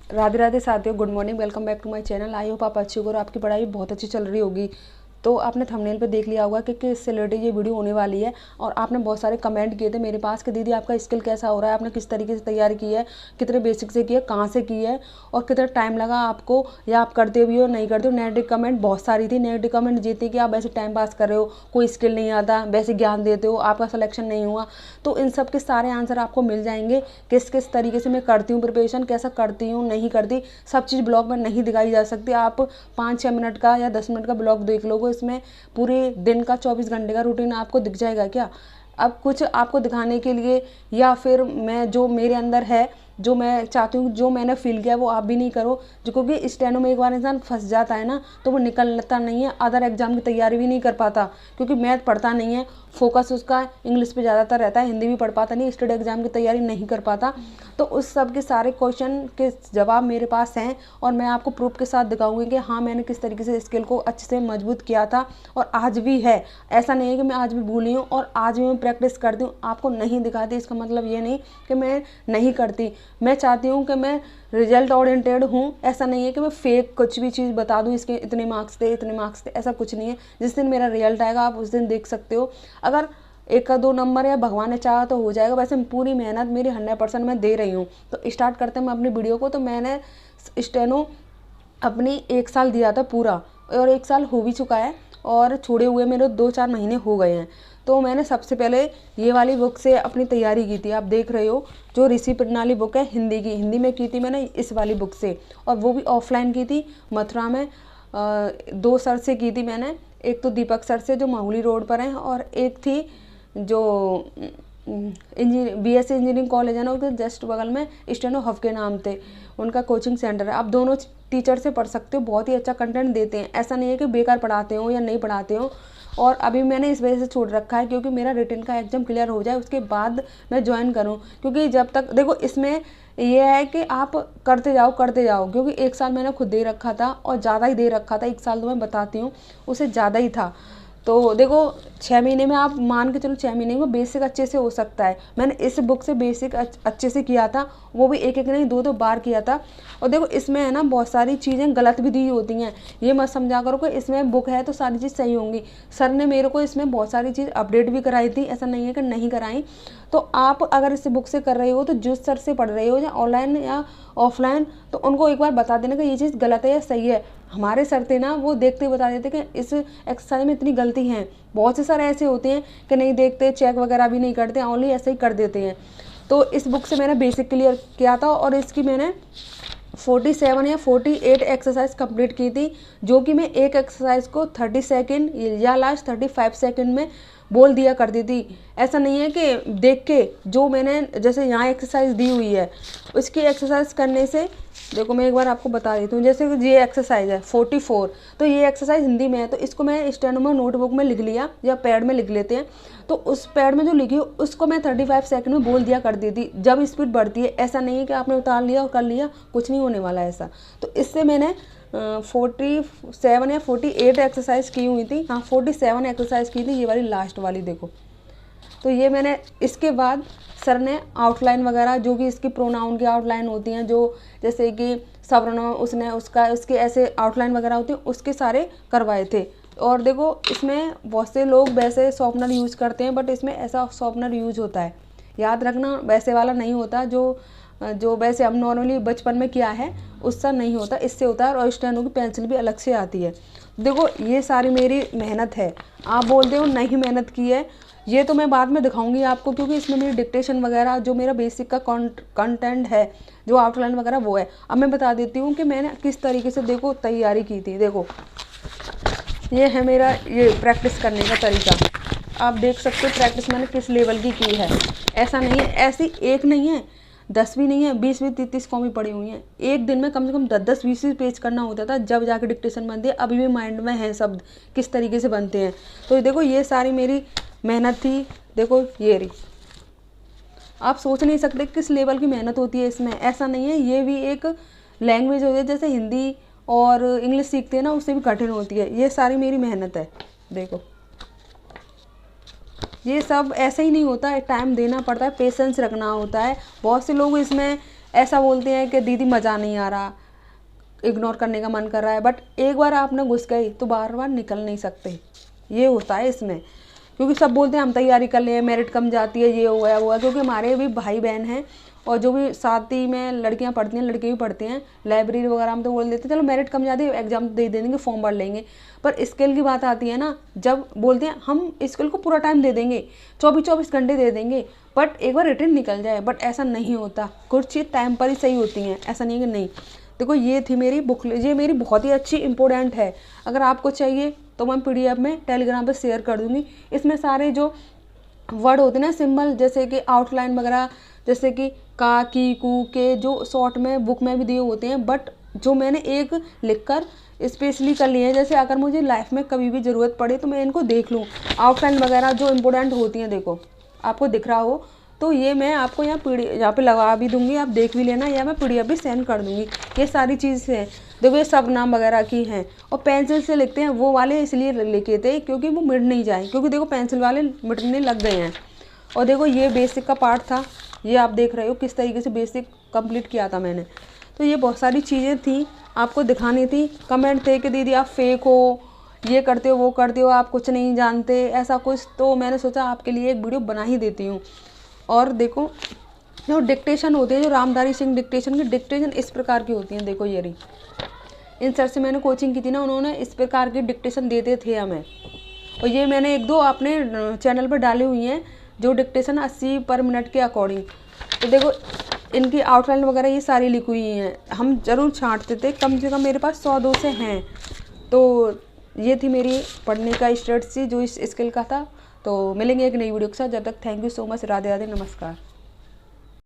राधे राधे साथियों, good morning. Welcome back to my channel. I hope आप अच्छी हो और आपकी पढ़ाई बहुत अच्छी चल रही होगी। तो आपने थंबनेल पे देख लिया होगा कि किससे रिलेटेड ये वीडियो होने वाली है। और आपने बहुत सारे कमेंट किए थे मेरे पास कि दीदी आपका स्किल कैसा हो रहा है, आपने किस तरीके से तैयारी की है, कितने बेसिक से की है, कहाँ से की है और कितना टाइम लगा आपको, या आप करते भी हो नहीं करते हो। नेगेटिव कमेंट बहुत सारी थी। नेगेटिव कमेंट ये थी कि आप वैसे टाइम पास कर रहे हो, कोई स्किल नहीं आता, वैसे ज्ञान देते हो, आपका सिलेक्शन नहीं हुआ। तो इन सब के सारे आंसर आपको मिल जाएंगे। किस किस तरीके से मैं करती हूँ प्रिपरेशन, कैसा करती हूँ, नहीं करती, सब चीज़ ब्लॉग में नहीं दिखाई जा सकती। आप 5-6 मिनट का या 10 मिनट का ब्लॉग देख लोगे, इसमें पूरे दिन का 24 घंटे का रूटीन आपको दिख जाएगा क्या। अब कुछ आपको दिखाने के लिए, या फिर मैं जो मेरे अंदर है, जो मैं चाहती हूँ, जो मैंने फील किया वो आप भी नहीं करो। जो क्योंकि स्टेनो में एक बार इंसान फंस जाता है ना, तो वो निकलता नहीं है। अदर एग्जाम की तैयारी भी नहीं कर पाता, क्योंकि मैथ पढ़ता नहीं है, फोकस उसका इंग्लिश पे ज़्यादातर रहता है, हिंदी भी पढ़ पाता नहीं, स्टेट एग्जाम की तैयारी नहीं कर पाता। तो उस सब के सारे क्वेश्चन के जवाब मेरे पास हैं, और मैं आपको प्रूफ के साथ दिखाऊंगी कि हाँ मैंने किस तरीके से स्किल को अच्छे से मजबूत किया था और आज भी है। ऐसा नहीं है कि मैं आज भी भूली हूँ और आज भी मैं प्रैक्टिस करती हूँ। आपको नहीं दिखाती इसका मतलब ये नहीं कि मैं नहीं करती। मैं चाहती हूँ कि मैं रिजल्ट ओरिएंटेड हूँ। ऐसा नहीं है कि मैं फेक कुछ भी चीज़ बता दूँ, इसके इतने मार्क्स थे, इतने मार्क्स थे, ऐसा कुछ नहीं है। जिस दिन मेरा रिजल्ट आएगा आप उस दिन देख सकते हो। अगर 1-2 नंबर या भगवान ने चाहा तो हो जाएगा, वैसे पूरी मेहनत मेरी 100% मैं दे रही हूँ। तो स्टार्ट करते हैं मैं अपनी वीडियो को। तो मैंने स्टेनो अपनी 1 साल दिया था पूरा, और 1 साल हो भी चुका है, और छोड़े हुए मेरे 2-4 महीने हो गए हैं। तो मैंने सबसे पहले ये वाली बुक से अपनी तैयारी की थी। आप देख रहे हो जो ऋषि प्रणाली बुक है हिंदी की, हिंदी में की थी मैंने इस वाली बुक से, और वो भी ऑफलाइन की थी मथुरा में। 2 सर से की थी मैंने। एक तो दीपक सर से जो माहुली रोड पर हैं, और एक थी जो BSc इंजीनियरिंग कॉलेज है ना, उसके जस्ट बगल में स्टेनो हब के नाम थे, उनका कोचिंग सेंटर है। आप दोनों टीचर से पढ़ सकते हो, बहुत ही अच्छा कंटेंट देते हैं। ऐसा नहीं है कि बेकार पढ़ाते हो या नहीं पढ़ाते हो। और अभी मैंने इस वजह से छोड़ रखा है क्योंकि मेरा रिटन का एग्जाम क्लियर हो जाए, उसके बाद मैं ज्वाइन करूं। क्योंकि जब तक देखो, इसमें ये है कि आप करते जाओ करते जाओ, क्योंकि 1 साल मैंने खुद दे रखा था, और ज़्यादा ही दे रखा था। 1 साल तो मैं बताती हूँ, उससे ज़्यादा ही था। तो देखो 6 महीने में आप मान के चलो, 6 महीने में बेसिक अच्छे से हो सकता है। मैंने इस बुक से बेसिक अच्छे से किया था, वो भी एक नहीं 2-2 बार किया था। और देखो इसमें है ना बहुत सारी चीज़ें गलत भी दी होती हैं। ये मत समझा करो कि इसमें बुक है तो सारी चीज़ सही होंगी। सर ने मेरे को इसमें बहुत सारी चीज़ अपडेट भी कराई थी, ऐसा नहीं है कि नहीं कराई। तो आप अगर इस बुक से कर रहे हो, तो जिस सर से पढ़ रहे हो, या ऑनलाइन या ऑफलाइन, तो उनको एक बार बता देना कि ये चीज़ गलत है या सही है। हमारे सर थे ना, वो देखते ही बता देते कि इस एक्सरसाइज में इतनी गलती है। बहुत से सर ऐसे होते हैं कि नहीं देखते, चेक वगैरह भी नहीं करते, ओनली ऐसे ही कर देते हैं। तो इस बुक से मैंने बेसिक क्लियर किया था, और इसकी मैंने 47 या 48 एक्सरसाइज कंप्लीट की थी, जो कि मैं एक एक्सरसाइज को 30 सेकेंड या लास्ट 35 सेकेंड में बोल दिया करती थी। ऐसा नहीं है कि देख के, जो मैंने जैसे यहाँ एक्सरसाइज दी हुई है, उसकी एक्सरसाइज करने से, देखो मैं एक बार आपको बता देती हूँ। जैसे ये एक्सरसाइज है 44, तो ये एक्सरसाइज हिंदी में है, तो इसको मैं स्टेनो नोटबुक में लिख लिया, या पैड में लिख लेते हैं। तो उस पैड में जो लिखी हो उसको मैं 35 सेकंड में बोल दिया करती थी, जब स्पीड बढ़ती है। ऐसा नहीं है कि आपने उतार लिया और कर लिया, कुछ नहीं होने वाला ऐसा। तो इससे मैंने 47 या 48 एक्सरसाइज की हुई थी। हाँ 47 एक्सरसाइज की थी, ये वाली लास्ट वाली देखो। तो ये मैंने, इसके बाद सर ने आउटलाइन वगैरह, जो कि इसकी प्रोनाउन की आउटलाइन होती हैं, जो जैसे कि सवर्णों, उसने उसका उसके ऐसे आउटलाइन वगैरह होती हैं, उसके सारे करवाए थे। और देखो इसमें बहुत से लोग वैसे शॉर्पनर यूज करते हैं, बट इसमें ऐसा शॉर्पनर यूज होता है, याद रखना, वैसे वाला नहीं होता जो वैसे हम नॉर्मली बचपन में किया है उससा नहीं होता, इससे होता है। और स्टेनो की पेंसिल भी अलग से आती है। देखो ये सारी मेरी मेहनत है। आप बोलते हो नहीं मेहनत की है, ये तो मैं बाद में दिखाऊंगी आपको, क्योंकि इसमें मेरी डिक्टेशन वगैरह, जो मेरा बेसिक का कंटेंट है, जो आउटलाइन वगैरह, वो है। अब मैं बता देती हूँ कि मैंने किस तरीके से देखो तैयारी की थी। देखो ये है मेरा ये प्रैक्टिस करने का तरीका। आप देख सकते हो प्रैक्टिस मैंने किस लेवल की है। ऐसा नहीं है, ऐसी एक नहीं है, 10 भी नहीं है, 20-20, 30-30 कॉपी पड़ी हुई हैं। एक दिन में कम से कम 10-10, 20-20 पेज करना होता था, जब जाके डिक्टेशन बनती है। अभी भी माइंड में है शब्द किस तरीके से बनते हैं। तो देखो ये सारी मेरी मेहनत थी। देखो ये रही, आप सोच नहीं सकते किस लेवल की मेहनत होती है इसमें। ऐसा नहीं है, ये भी एक लैंग्वेज होती है, जैसे हिंदी और इंग्लिश सीखते हैं ना, उससे भी कठिन होती है। ये सारी मेरी मेहनत है। देखो ये सब ऐसे ही नहीं होता है, टाइम देना पड़ता है, पेशेंस रखना होता है। बहुत से लोग इसमें ऐसा बोलते हैं कि दीदी मज़ा नहीं आ रहा, इग्नोर करने का मन कर रहा है, बट एक बार आपने घुस गए तो बार बार निकल नहीं सकते, ये होता है इसमें। क्योंकि सब बोलते हैं हम तैयारी कर लिए, मेरिट कम जाती है, ये हो गया वो हुआ, क्योंकि हमारे भी भाई बहन हैं और जो भी साथ ही में लड़कियां पढ़ती हैं, लड़के भी पढ़ते हैं, लाइब्रेरी वगैरह हम तो बोल देते हैं चलो मेरिट कम जाती है, एग्जाम दे देंगे, फॉर्म भर लेंगे। पर स्किल की बात आती है ना, जब बोलते हैं हम स्किल को पूरा टाइम दे देंगे, 24-24 घंटे दे देंगे, बट एक बार रिटर्न निकल जाए, बट ऐसा नहीं होता। कुछ चीज़ टाइम पर ही सही होती हैं, ऐसा नहीं है कि नहीं। देखो ये थी मेरी बुक, ये मेरी बहुत ही अच्छी इंपॉर्टेंट है। अगर आपको चाहिए तो मैं PDF में टेलीग्राम पे शेयर कर दूंगी। इसमें सारे जो वर्ड होते हैं ना, सिंबल, जैसे कि आउटलाइन वगैरह, जैसे कि का, की, कू, के, जो शॉर्ट में बुक में भी दिए होते हैं, बट जो मैंने एक लिखकर स्पेशली कर लिए हैं, जैसे अगर मुझे लाइफ में कभी भी ज़रूरत पड़े तो मैं इनको देख लूँ। आउटलाइन वगैरह जो इम्पोर्टेंट होती हैं, देखो आपको दिख रहा हो तो ये मैं आपको यहाँ पे लगा भी दूंगी, आप देख भी लेना, या मैं PDF भी सेंड कर दूंगी। ये सारी चीज़ें हैं, देखो ये सब नाम वगैरह की हैं। और पेंसिल से लिखते हैं वो वाले इसलिए लिखे थे क्योंकि वो मिट नहीं जाए, क्योंकि देखो पेंसिल वाले मिटने लग गए हैं। और देखो ये बेसिक का पार्ट था, ये आप देख रहे हो किस तरीके से बेसिक कंप्लीट किया था मैंने। तो ये बहुत सारी चीज़ें थी आपको दिखानी थी। कमेंट थे कि दीदी आप फेक हो, ये करते हो, वो करते हो, आप कुछ नहीं जानते, ऐसा कुछ। तो मैंने सोचा आपके लिए एक वीडियो बना ही देती हूँ। और देखो जो डिक्टेशन होती है, जो रामधारी सिंह डिक्टेशन की डिक्टेशन इस प्रकार की होती हैं। देखो ये रही, इन सर से मैंने कोचिंग की थी ना, उन्होंने इस प्रकार की डिक्टेशन देते थे हमें। और ये मैंने 1-2 अपने चैनल पर डाली हुई हैं, जो डिक्टेशन 80 पर मिनट के अकॉर्डिंग। तो देखो इनकी आउटलाइन वगैरह ये सारी लिखी हुई हैं। हम ज़रूर छांटते थे, कम से कम मेरे पास 100-200 हैं। तो ये थी मेरी पढ़ने का स्ट्रेटजी जो इस स्किल का था। तो मिलेंगे एक नई वीडियो के साथ, जब तक thank you so much, Radhe Radhe, नमस्कार।